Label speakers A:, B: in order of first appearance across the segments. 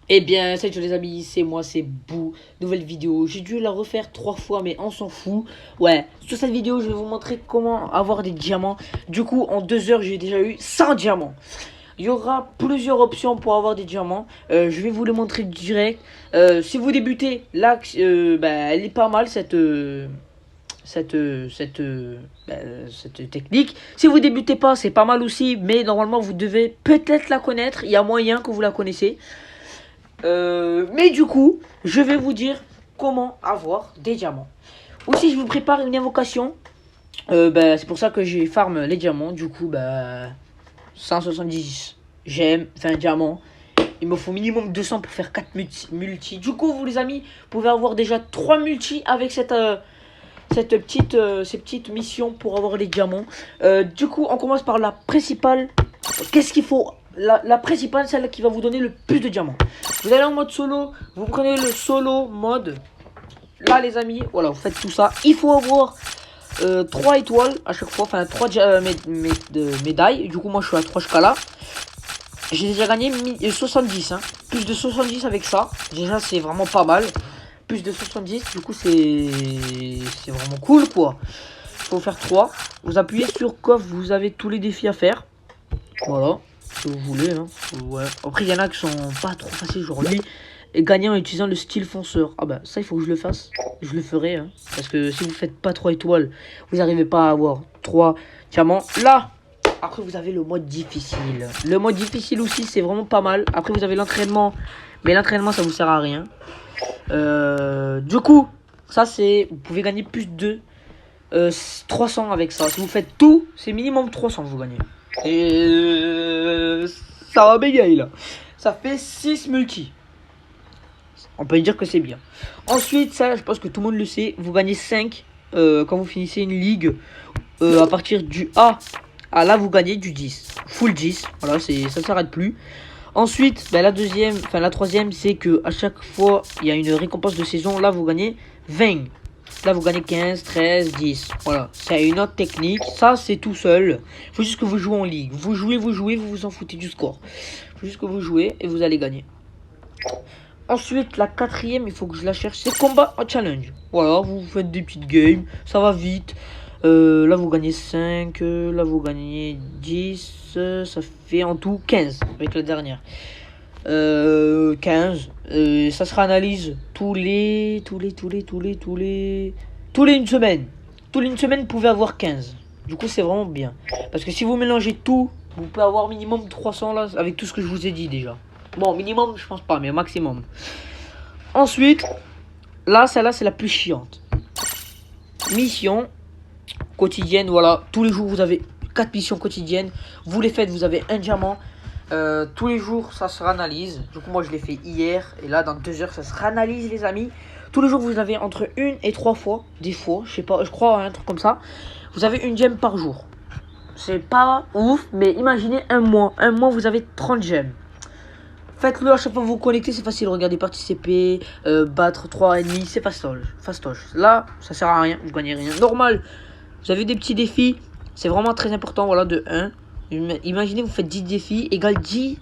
A: Eh bien, salut les amis, c'est moi, c'est Bou. Nouvelle vidéo. J'ai dû la refaire 3 fois, mais on s'en fout. Ouais, sur cette vidéo, je vais vous montrer comment avoir des diamants. Du coup, en 2 heures, j'ai déjà eu 100 diamants. Il y aura plusieurs options pour avoir des diamants. Je vais vous les montrer direct. Si vous débutez, là, bah, elle est pas mal cette technique. Si vous débutez pas, c'est pas mal aussi, mais normalement, vous devez peut-être la connaître. Il y a moyen que vous la connaissez. Mais du coup, je vais vous dire comment avoir des diamants. Aussi, je vous prépare une invocation. C'est pour ça que j'ai farm les diamants. Du coup, 170 gemmes, enfin diamants. Il me faut minimum 200 pour faire 4 multi. Du coup, vous les amis, vous pouvez avoir déjà 3 multi avec ces petites missions pour avoir les diamants. Du coup, on commence par la principale. Qu'est-ce qu'il faut? La principale, celle qui va vous donner le plus de diamants. Vous allez en mode solo, vous prenez le solo mode. Là, les amis, voilà, vous faites tout ça. Il faut avoir 3 étoiles à chaque fois, enfin 3 médailles. Du coup, moi je suis à 3 là. J'ai déjà gagné 70, hein. Plus de 70 avec ça. Déjà, c'est vraiment pas mal. Plus de 70, du coup, c'est vraiment cool quoi. Il faut faire 3. Vous appuyez sur coffre, vous avez tous les défis à faire. Voilà, si vous voulez, hein. Ouais. Après, il y en a qui sont pas trop faciles, genre lui. Et gagner en utilisant le style fonceur. Ah bah ça, il faut que je le fasse. Je le ferai, hein. Parce que si vous faites pas 3 étoiles, vous n'arrivez pas à avoir 3 diamants. Là, après vous avez le mode difficile. Le mode difficile aussi, c'est vraiment pas mal. Après vous avez l'entraînement. Mais l'entraînement, ça vous sert à rien. Du coup, ça c'est... Vous pouvez gagner plus de 300 avec ça. Si vous faites tout, c'est minimum 300 vous gagnez. Et ça va bégayer là. Ça fait 6 multi. On peut dire que c'est bien. Ensuite, ça, je pense que tout le monde le sait. Vous gagnez 5 quand vous finissez une ligue. À partir du A à là, vous gagnez du 10. Full 10. Voilà, ça ne s'arrête plus. Ensuite, la troisième, c'est que à chaque fois, il y a une récompense de saison. Là, vous gagnez 20. Là, vous gagnez 15, 13, 10. Voilà, c'est une autre technique. Ça, c'est tout seul. Il faut juste que vous jouez en ligue. Vous jouez, vous vous en foutez du score. Il faut juste que vous jouez et vous allez gagner. Ensuite, la quatrième, il faut que je la cherche, c'est combat en challenge. Voilà, vous faites des petites games, ça va vite. Là, vous gagnez 5, là, vous gagnez 10, ça fait en tout 15 avec la dernière. 15, ça se réanalyse tous les une semaine. Tous les une semaine, vous pouvez avoir 15. Du coup, c'est vraiment bien. Parce que si vous mélangez tout, vous pouvez avoir minimum 300 là, avec tout ce que je vous ai dit déjà. Bon, minimum, je pense pas, mais maximum. Ensuite, là, celle-là, c'est la plus chiante. Mission quotidienne, voilà. Tous les jours, vous avez 4 missions quotidiennes. Vous les faites, vous avez un diamant. Tous les jours, ça se réanalyse. Du coup, moi, je l'ai fait hier. Et là, dans 2 heures, ça se réanalyse, les amis. Tous les jours, vous avez entre 1 et 3 fois. Des fois, je sais pas, je crois, un truc comme ça. Vous avez une gemme par jour. C'est pas ouf, mais imaginez un mois. Un mois, vous avez 30 gemmes. Faites-le à chaque fois que vous vous connectez, c'est facile. Regardez, participer, battre 3 ennemis, c'est fastoche. Là, ça sert à rien, vous gagnez rien. Normal, vous avez des petits défis, c'est vraiment très important. Voilà, de 1. Imaginez, vous faites 10 défis, égale 10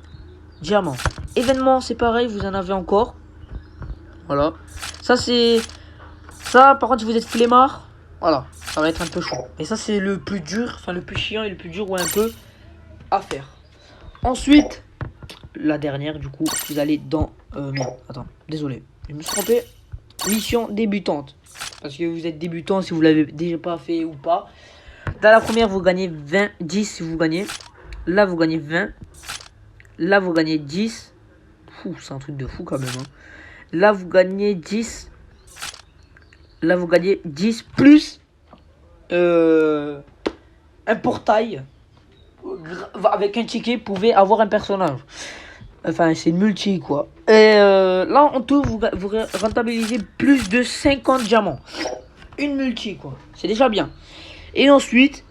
A: diamants. Événement, c'est pareil, vous en avez encore. Voilà. Ça, c'est... Ça, par contre, si vous êtes flemmard, voilà, ça va être un peu chaud. Et ça, c'est le plus dur, enfin le plus chiant et le plus dur, ou un peu, à faire. Ensuite... La dernière, du coup, vous allez dans... merde, attends, désolé, je me suis trompé. Mission débutante. Parce que vous êtes débutant si vous l'avez déjà pas fait ou pas. Dans la première, vous gagnez 20, 10 si vous gagnez. Là, vous gagnez 20. Là, vous gagnez 10. Fou, c'est un truc de fou quand même. Hein. Là, vous gagnez 10. Là, vous gagnez 10 plus un portail. Avec un ticket, vous pouvez avoir un personnage. Enfin, c'est multi, quoi. Et là, en tout, vous rentabilisez plus de 50 diamants. Une multi, quoi. C'est déjà bien. Et ensuite,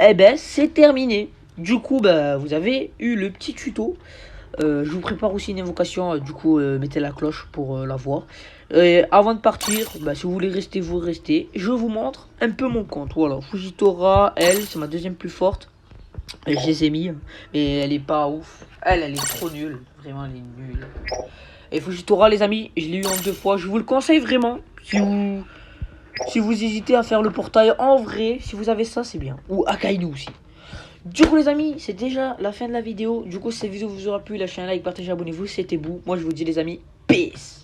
A: eh ben, c'est terminé. Du coup, vous avez eu le petit tuto. Je vous prépare aussi une invocation. Du coup, mettez la cloche pour la voir. Et avant de partir, si vous voulez rester, vous restez. Je vous montre un peu mon compte. Voilà, Fujitora, elle, c'est ma deuxième plus forte. Je les ai mis, mais elle est pas ouf. Elle est trop nulle. Vraiment, elle est nulle. Et Fujitora, les amis, je l'ai eu en 2 fois. Je vous le conseille vraiment. Si vous hésitez à faire le portail en vrai, si vous avez ça, c'est bien. Ou Akainu aussi. Du coup, les amis, c'est déjà la fin de la vidéo. Du coup, si cette vidéo vous aura plu, lâchez un like, partagez, abonnez-vous. C'était Bou. Moi, je vous dis, les amis, peace.